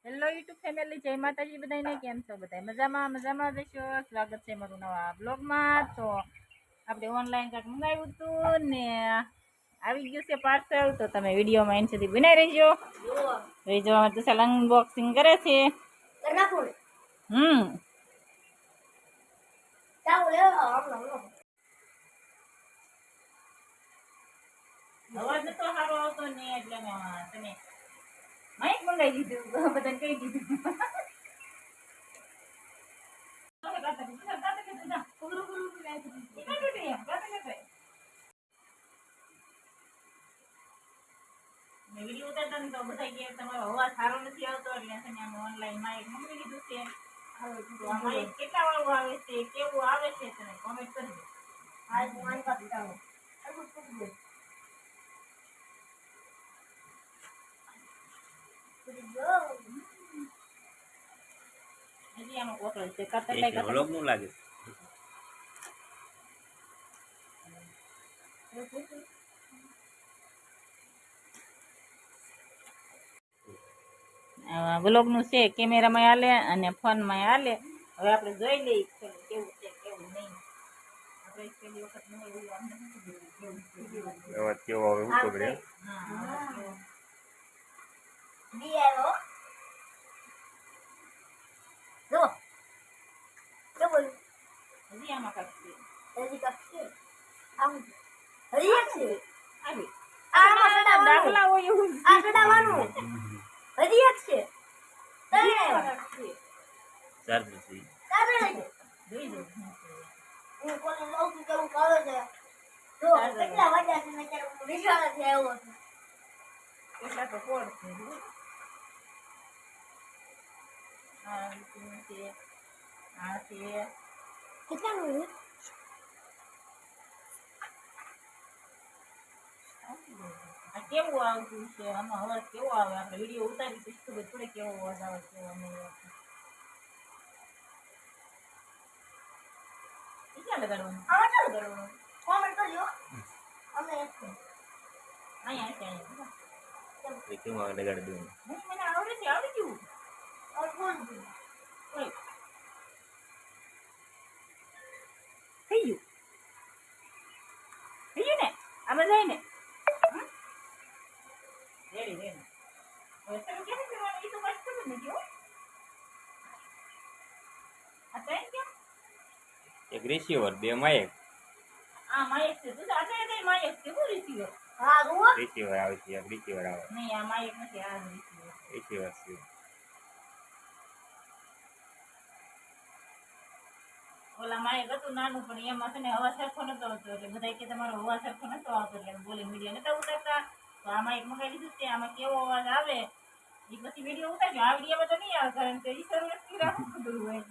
Hello YouTube family, જય માતાજી બધાને. કેમ છો બધા? મજામાં રહેશો. સ્વાગત છે મારું નવા બ્લોગમાં. તો આપણે ઓનલાઈન કાંઈક મંગાવ્યું હતું ને આવી ગયું છે પાર્સલ. તો તમે વિડીયોમાં એન્ડ સુધી બનાવી રહેજો. જો તો અનબોક્સિંગ કરે છે. અવાજ તો સારો આવતો ને એટલે તમે માઇક મંગાવી દીધું, બધાને કહી દીધું. વિડીયો ઉતારતા ને તો બધા કે તમારો અવાજ સારો નથી આવતો એટલે છે ને અમે ઓનલાઈન માઇક મંગાવી દીધું છે. તો આ માઇક કેટલા વાળું આવે છે, કેવું આવે છે તમે કોમેન્ટ કરજો. હજી આમાં કોટલ છે કાતર વ્લોગ નું લાગે. વ્લોગ નું છે, કેમેરામાં હાલે અને ફોનમાં હાલે. હવે આપણે જોઈ લઈએ કેવું છે કેવું નહીં. આપણે પહેલી વખત અવાજ કેવો આવે હું ખબર હે? હજી આમાં કાંઈક છે. દાખલા હોય એવું ચાર પછી કેટલા તો કોડ છે. આ છે આ કેવું આવતું છે, આમાં અવાજ કેવો આવે? આપણે વિડીયો ઉતારી તો ખબર પડે કેવો અવાજ આવે છે. અમે ક્યાં લગાડવાનું? અહીંયા કેવું આવે લગાડી દઉં. મને આવડે છે, આવડી ગયું. થઈ ગયું ને? આમાં જાય ને? રેડી હવે તમે કેમ કરવાનું? એ તો મસ્ત ખબર નથી હો. આ ત્રણ કેમ? એક રિસીવર, બે માઇક. આ માઇક છે. તું આ ત્રણ માઇક છે. હું રિસીવર? રિસીવર આવે છે, એક રિસીવર આવે. નહીં, આ માઇક નથી, આ રિસીવર. રિસીવર છે. ઓલા માઇક હતું નાનું, પણ એમાં છે ને અવાજ સરખો નતો આવતો. એટલે બધા કે તમારો અવાજ સરખો નતો આવતો એટલે બોલે મીડિયા નતા ઉતારતા. તો આ માઇક મંગાવી દીધું છે. આમાં કેવો અવાજ આવે એ પછી વિડીયો ઉતારજો. આ વિડીયોમાં તો નહીં આવે, કારણ કે ઈ સર્વ નથી રાખવું બધું હોય.